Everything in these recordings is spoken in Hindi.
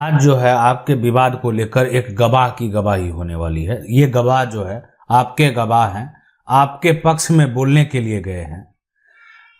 आज जो है आपके विवाद को लेकर एक गवाह की गवाही होने वाली है। ये गवाह जो है आपके गवाह हैं, आपके पक्ष में बोलने के लिए गए हैं।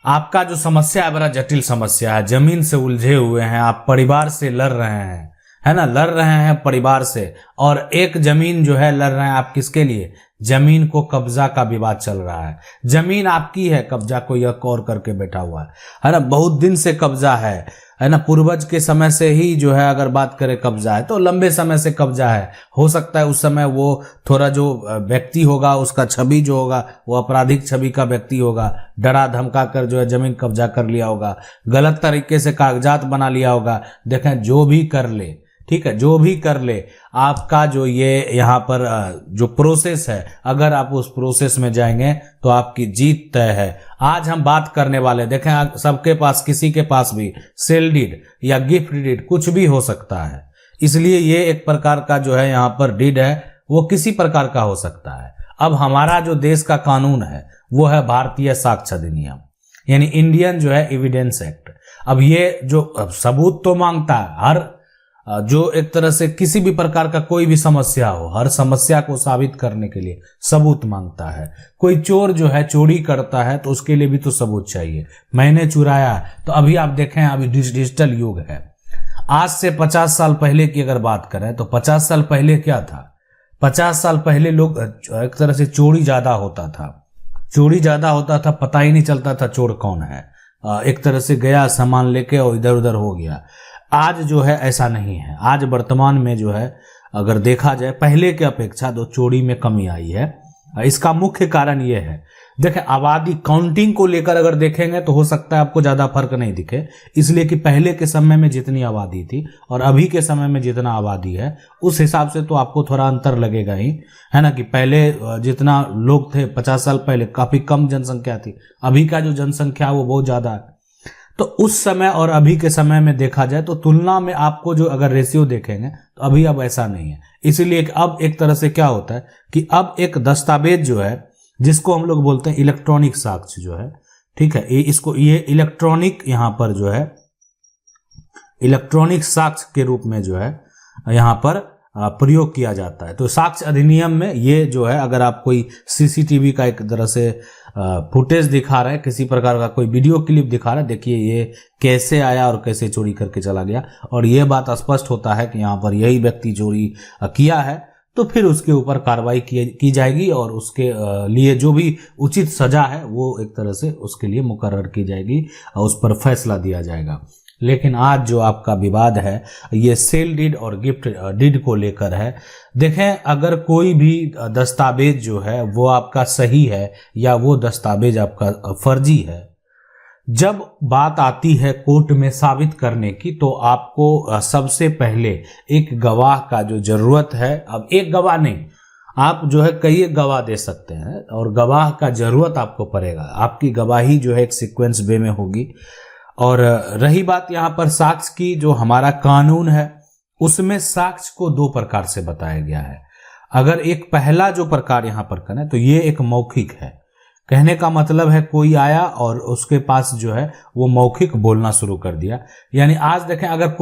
आपका जो समस्या है बड़ा जटिल समस्या है, जमीन से उलझे हुए हैं, आप परिवार से लड़ रहे हैं, है ना, लड़ रहे हैं परिवार से। और एक जमीन जो है लड़ रहे हैं आप किसके लिए? जमीन को कब्जा का विवाद चल रहा है। जमीन आपकी है, कब्जा कोई और करके बैठा हुआ है ना। बहुत दिन से कब्जा है ना। पूर्वज के समय से ही जो है, अगर बात करें कब्जा है तो लंबे समय से कब्जा है। हो सकता है उस समय वो थोड़ा जो व्यक्ति होगा उसका छवि जो होगा वो आपराधिक छवि का व्यक्ति होगा, डरा धमका कर जो है जमीन कब्जा कर लिया होगा, गलत तरीके से कागजात बना लिया होगा। देखें, जो भी कर ले, ठीक है, जो भी कर ले, आपका जो ये यहाँ पर जो प्रोसेस है, अगर आप उस प्रोसेस में जाएंगे तो आपकी जीत तय है। आज हम बात करने वाले, देखें, सबके पास, किसी के पास भी सेल डीड या गिफ्ट डीड कुछ भी हो सकता है। इसलिए ये एक प्रकार का जो है यहाँ पर डीड है, वो किसी प्रकार का हो सकता है। अब हमारा जो देश का कानून है वो है भारतीय साक्ष्य अधिनियम, यानी इंडियन जो है एविडेंस एक्ट। अब ये जो सबूत तो मांगता है, हर जो एक तरह से किसी भी प्रकार का कोई भी समस्या हो, हर समस्या को साबित करने के लिए सबूत मांगता है। कोई चोर जो है चोरी करता है तो उसके लिए भी तो सबूत चाहिए। मैंने चुराया, तो अभी आप देखें, अभी डिजिटल युग है। आज से 50 साल पहले की अगर बात करें तो 50 साल पहले क्या था? 50 साल पहले लोग एक तरह से चोरी ज्यादा होता था, चोरी ज्यादा होता था, पता ही नहीं चलता था चोर कौन है। एक तरह से गया सामान लेके और इधर उधर हो गया। आज जो है ऐसा नहीं है। आज वर्तमान में जो है अगर देखा जाए पहले के अपेक्षा तो चोरी में कमी आई है। इसका मुख्य कारण ये है, देखें, आबादी काउंटिंग को लेकर अगर देखेंगे तो हो सकता है आपको ज्यादा फर्क नहीं दिखे, इसलिए कि पहले के समय में जितनी आबादी थी और अभी के समय में जितना आबादी है उस हिसाब से तो आपको थोड़ा अंतर लगेगा ही, है ना। कि पहले जितना लोग थे 50 साल पहले काफी कम जनसंख्या थी, अभी का जो जनसंख्या वो बहुत ज्यादा है। तो उस समय और अभी के समय में देखा जाए तो तुलना में आपको जो अगर रेशियो देखेंगे तो अभी अब ऐसा नहीं है। इसीलिए अब एक तरह से क्या होता है कि अब एक दस्तावेज जो है, जिसको हम लोग बोलते हैं इलेक्ट्रॉनिक साक्ष्य जो है, ठीक है, ये इलेक्ट्रॉनिक यहाँ पर जो है इलेक्ट्रॉनिक साक्ष्य के रूप में जो है यहाँ पर प्रयोग किया जाता है। तो साक्ष्य अधिनियम में ये जो है, अगर आप कोई सीसीटीवी का एक तरह से फुटेज दिखा रहे हैं, किसी प्रकार का कोई वीडियो क्लिप दिखा रहे हैं, देखिए ये कैसे आया और कैसे चोरी करके चला गया, और ये बात स्पष्ट होता है कि यहाँ पर यही व्यक्ति चोरी किया है, तो फिर उसके ऊपर कार्रवाई की जाएगी और उसके लिए जो भी उचित सजा है वो एक तरह से उसके लिए मुकर्रर की जाएगी और उस पर फैसला दिया जाएगा। लेकिन आज जो आपका विवाद है ये सेल डीड और गिफ्ट डीड को लेकर है। देखें, अगर कोई भी दस्तावेज जो है वो आपका सही है या वो दस्तावेज आपका फर्जी है, जब बात आती है कोर्ट में साबित करने की तो आपको सबसे पहले एक गवाह का जो जरूरत है। अब एक गवाह नहीं, आप जो है कई गवाह दे सकते हैं और गवाह का जरूरत आपको पड़ेगा। आपकी गवाही जो है एक सीक्वेंस वे में होगी। और रही बात यहाँ पर साक्ष्य की, जो हमारा कानून है उसमें साक्ष्य को दो प्रकार से बताया गया है। अगर एक पहला जो प्रकार यहाँ पर करें तो ये एक मौखिक है। कहने का मतलब है कोई आया और उसके पास जो है वो मौखिक बोलना शुरू कर दिया। यानी आज देखें, अगर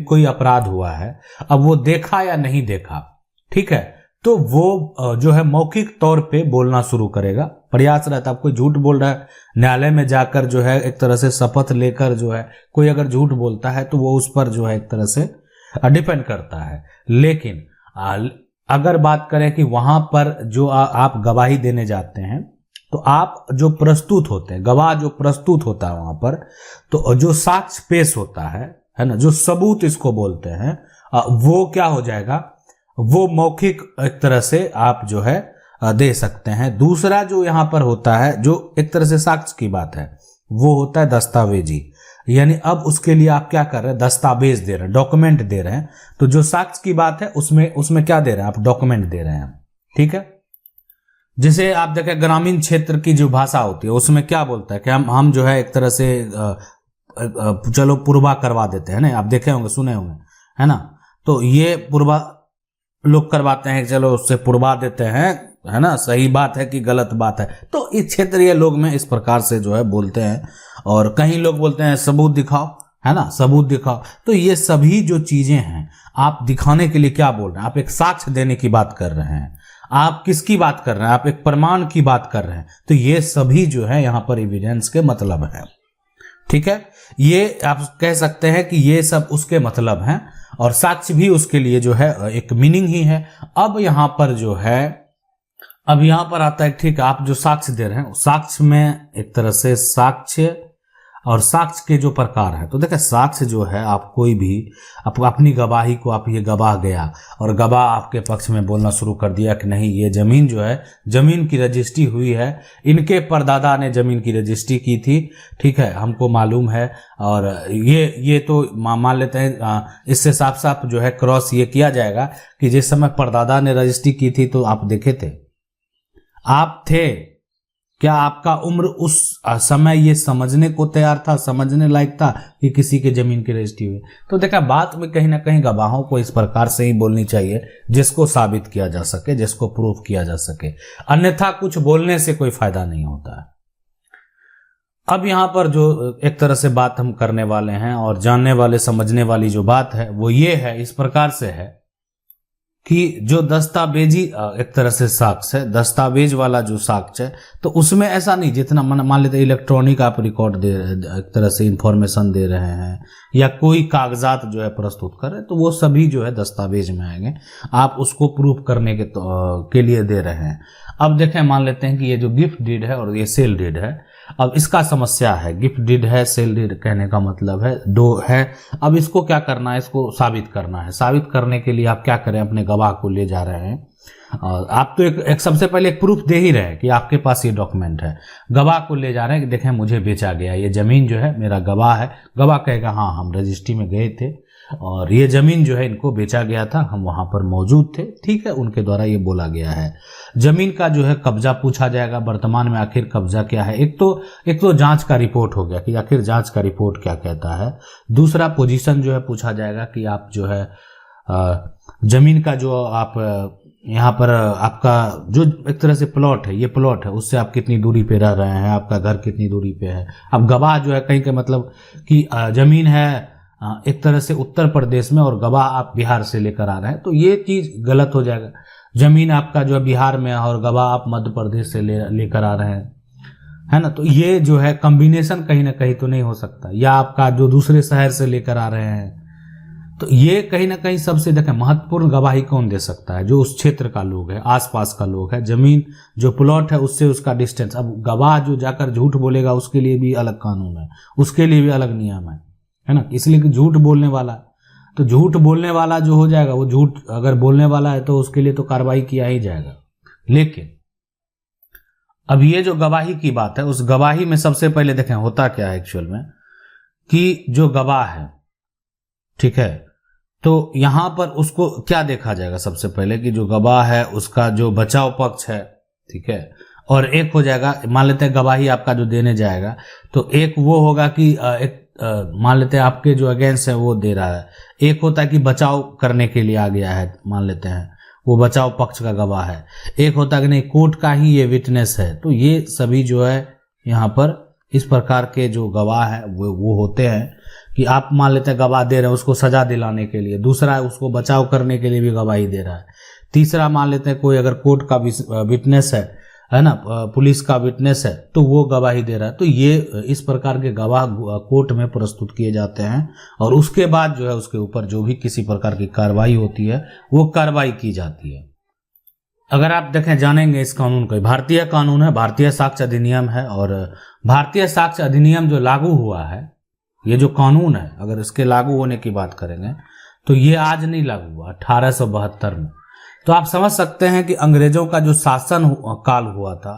कोई अपराध हुआ है, अब वो देखा या नहीं देखा, ठीक है, तो वो जो है मौखिक तौर पे बोलना शुरू करेगा। प्रयास रहता है, कोई झूठ बोल रहा है, न्यायालय में जाकर जो है एक तरह से शपथ लेकर जो है कोई अगर झूठ बोलता है तो वो उस पर जो है एक तरह से डिपेंड करता है। लेकिन अगर बात करें कि वहां पर जो आप गवाही देने जाते हैं तो आप जो प्रस्तुत होते हैं, गवाह जो प्रस्तुत होता है वहां पर, तो जो साक्ष्य पेश होता है ना, जो सबूत इसको बोलते हैं, वो क्या हो जाएगा, वो मौखिक एक तरह से आप जो है दे सकते हैं। दूसरा जो यहाँ पर होता है, जो एक तरह से साक्ष्य की बात है, वो होता है दस्तावेजी। यानी अब उसके लिए आप क्या कर रहे हैं, दस्तावेज दे रहे हैं, डॉक्यूमेंट दे रहे हैं। तो जो साक्ष्य की बात है उसमें क्या दे रहे हैं, आप डॉक्यूमेंट दे रहे हैं, ठीक है। जैसे आप देखें ग्रामीण क्षेत्र की जो भाषा होती है उसमें क्या बोलता है कि हम जो है एक तरह से चलो पूर्वा करवा देते हैं ना, आप देखे होंगे, सुने होंगे, है ना। तो ये पूर्वा लोग करवाते हैं, चलो उससे पूर्वा देते हैं, है ना, सही बात है कि गलत बात है। तो इस क्षेत्रीय लोग में इस प्रकार से जो है बोलते हैं। और कहीं लोग बोलते हैं सबूत दिखाओ, है ना, सबूत दिखाओ। तो ये सभी जो चीजें हैं आप दिखाने के लिए क्या बोल रहे हैं, आप एक साक्ष्य देने की बात कर रहे हैं, आप किसकी बात कर रहे हैं, आप एक प्रमाण की बात कर रहे हैं। तो ये सभी जो है यहां पर एविडेंस के मतलब है, ठीक है। ये आप कह सकते हैं कि ये सब उसके मतलब हैं और साक्ष्य भी उसके लिए जो है एक मीनिंग ही है। अब यहां पर जो है, अब यहां पर आता है, ठीक है, आप जो साक्ष्य दे रहे हैं, साक्ष्य में एक तरह से साक्ष्य और साक्ष्य के जो प्रकार है, तो देखिए साक्ष्य जो है, आप कोई भी अपनी गवाही को, आप ये गवाह गया और गवाह आपके पक्ष में बोलना शुरू कर दिया कि नहीं ये जमीन जो है, जमीन की रजिस्ट्री हुई है, इनके परदादा ने जमीन की रजिस्ट्री की थी, ठीक है, हमको मालूम है। और ये तो मान लेते हैं, इससे साफ साफ जो है क्रॉस ये किया जाएगा कि जिस समय परदादा ने रजिस्ट्री की थी तो आप देखे थे, आप थे क्या, आपका उम्र उस समय ये समझने को तैयार था, समझने लायक था कि किसी के जमीन की रजिस्ट्री हुई। तो देखा, बात में कहीं ना कहीं गवाहों को इस प्रकार से ही बोलनी चाहिए जिसको साबित किया जा सके, जिसको प्रूफ किया जा सके, अन्यथा कुछ बोलने से कोई फायदा नहीं होता है। अब यहां पर जो एक तरह से बात हम करने वाले हैं और जानने वाले समझने वाली जो बात है वो ये है, इस प्रकार से है कि जो दस्तावेजी एक तरह से साक्ष्य है, दस्तावेज वाला जो साक्ष्य है, तो उसमें ऐसा नहीं, जितना मान लेते इलेक्ट्रॉनिक आप रिकॉर्ड दे रहे, एक तरह से इंफॉर्मेशन दे रहे हैं या कोई कागजात जो है प्रस्तुत कर रहे हैं, तो वो सभी जो है दस्तावेज में आएंगे, आप उसको प्रूफ करने के लिए दे रहे हैं। अब देखें, मान लेते हैं कि ये जो गिफ्ट डीड है और ये सेल डीड है, अब इसका समस्या है, गिफ्ट डीड है, सेल डीड कहने का मतलब है दो है। अब इसको क्या करना है, इसको साबित करना है। साबित करने के लिए आप क्या करें, अपने गवाह को ले जा रहे हैं और आप तो एक सबसे पहले एक प्रूफ दे ही रहे हैं कि आपके पास ये डॉक्यूमेंट है। गवाह को ले जा रहे हैं कि देखें मुझे बेचा गया, ये जमीन जो है मेरा गवाह है। गवाह कहेगा हाँ हम रजिस्ट्री में गए थे और ये जमीन जो है इनको बेचा गया था, हम वहां पर मौजूद थे, ठीक है, उनके द्वारा ये बोला गया है। जमीन का जो है कब्जा पूछा जाएगा, वर्तमान में आखिर कब्जा क्या है। एक तो जांच का रिपोर्ट हो गया कि आखिर जांच का रिपोर्ट क्या कहता है। दूसरा पोजीशन जो है पूछा जाएगा कि आप जो है जमीन का जो आप यहाँ पर आपका जो एक तरह से प्लॉट है, ये प्लॉट है, उससे आप कितनी दूरी पे रह रहे हैं, आपका घर कितनी दूरी पे है। अब गवाह जो है कहीं के मतलब कि जमीन है एक तरह से उत्तर प्रदेश में और गवाह आप बिहार से लेकर आ रहे हैं, तो ये चीज गलत हो जाएगा। जमीन आपका जो है बिहार में है और गवाह आप मध्य प्रदेश से लेकर आ रहे हैं, है ना, तो ये जो है कॉम्बिनेशन कहीं ना कहीं तो नहीं हो सकता। या आपका जो दूसरे शहर से लेकर आ रहे हैं, तो ये कहीं ना कहीं सबसे देखें महत्वपूर्ण गवाही कौन दे सकता है, जो उस क्षेत्र का लोग है, आसपास का लोग है। जमीन जो प्लॉट है उससे उसका डिस्टेंस। अब गवाह जो जाकर झूठ बोलेगा उसके लिए भी अलग कानून है, उसके लिए भी अलग नियम है ना, इसलिए कि झूठ बोलने वाला, तो झूठ बोलने वाला जो हो जाएगा, वो झूठ अगर बोलने वाला है तो उसके लिए तो कार्रवाई किया ही जाएगा। लेकिन अब ये जो गवाही की बात है, उस गवाही में सबसे पहले देखें होता क्या है एक्चुअल में, कि जो गवाह है, ठीक है, तो यहां पर उसको क्या देखा जाएगा सबसे पहले कि जो गवाह है उसका जो बचाव पक्ष है, ठीक है, और एक हो जाएगा, मान लेते हैं गवाही आपका जो देने जाएगा, तो एक वो होगा कि एक मान लेते हैं आपके जो अगेंस्ट है वो दे रहा है। एक होता है कि बचाव करने के लिए आ गया है, मान लेते हैं वो बचाव पक्ष का गवाह है। एक होता है कि नहीं कोर्ट का ही ये विटनेस है। तो ये सभी जो है यहाँ पर इस प्रकार के जो गवाह है वो होते हैं कि आप मान लेते हैं गवाह दे रहे हैं उसको सजा दिलाने के लिए, दूसरा उसको बचाव करने के लिए भी गवाही दे रहा है, तीसरा मान लेते हैं कोई अगर कोर्ट का विटनेस है ना, पुलिस का विटनेस है, तो वो गवाही दे रहा है। तो ये इस प्रकार के गवाह कोर्ट में प्रस्तुत किए जाते हैं और उसके बाद जो है उसके ऊपर जो भी किसी प्रकार की कार्रवाई होती है वो कार्रवाई की जाती है। अगर आप देखें जानेंगे इस कानून को, भारतीय कानून है, भारतीय साक्ष्य अधिनियम है, और भारतीय साक्ष्य अधिनियम जो लागू हुआ है, ये जो कानून है, अगर इसके लागू होने की बात करेंगे तो ये आज नहीं लागू हुआ, 1872 में। तो आप समझ सकते हैं कि अंग्रेजों का जो शासन काल हुआ था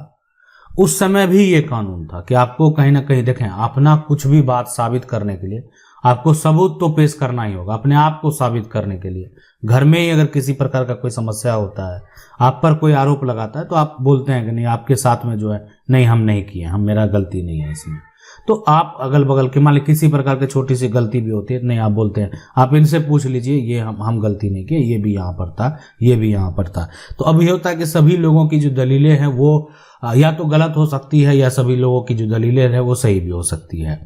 उस समय भी ये कानून था कि आपको कहीं ना कहीं देखें अपना कुछ भी बात साबित करने के लिए आपको सबूत तो पेश करना ही होगा। अपने आप को साबित करने के लिए घर में ही अगर किसी प्रकार का कोई समस्या होता है, आप पर कोई आरोप लगाता है, तो आप बोलते हैं कि नहीं आपके साथ में जो है नहीं हम नहीं किए, हम मेरा गलती नहीं है इसमें। तो आप अगल बगल के मान ली किसी प्रकार की छोटी सी गलती भी होती है, नहीं आप बोलते हैं, आप इनसे पूछ लीजिए ये हम गलती नहीं किए, ये भी यहाँ पर था, ये भी यहाँ पर था। तो अब ये होता है कि सभी लोगों की जो दलीलें हैं वो या तो गलत हो सकती है या सभी लोगों की जो दलीलें हैं वो सही भी हो सकती है।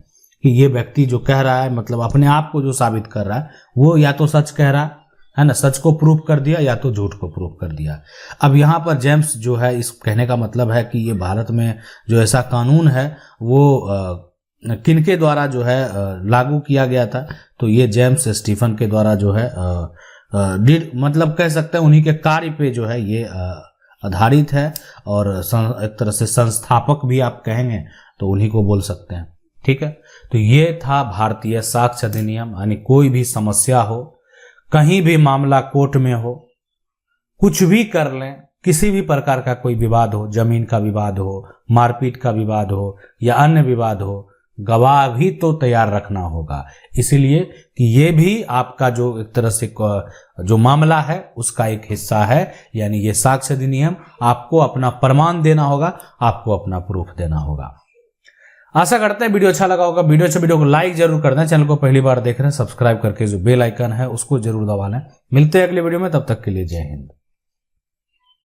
कि ये व्यक्ति जो कह रहा है, मतलब अपने आप को जो साबित कर रहा है, वो या तो सच कह रहा है ना, सच को प्रूव कर दिया, या तो झूठ को प्रूव कर दिया। अब यहाँ पर जेम्स जो है, इस कहने का मतलब है कि ये भारत में जो ऐसा कानून है वो किनके द्वारा जो है लागू किया गया था, तो ये जेम्स स्टीफन के द्वारा जो है मतलब कह सकते हैं उन्हीं के कार्य पे जो है ये आधारित है, और एक तरह से संस्थापक भी आप कहेंगे तो उन्हीं को बोल सकते हैं। ठीक है, तो ये था भारतीय साक्ष्य अधिनियम। यानी कोई भी समस्या हो, कहीं भी मामला कोर्ट में हो, कुछ भी कर लें, किसी भी प्रकार का कोई विवाद हो, जमीन का विवाद हो, मारपीट का विवाद हो या अन्य विवाद हो, गवाह भी तो तैयार रखना होगा। इसीलिए कि ये भी आपका जो एक तरह से जो मामला है उसका एक हिस्सा है। यानी ये साक्ष्य अधिनियम, आपको अपना प्रमाण देना होगा, आपको अपना प्रूफ देना होगा। आशा करते हैं वीडियो अच्छा लगा होगा। वीडियो को लाइक जरूर कर दें। चैनल को पहली बार देख रहे हैं, सब्सक्राइब करके जो बेल आइकन है उसको जरूर दबा लें। मिलते हैं अगले वीडियो में, तब तक के लिए जय हिंद।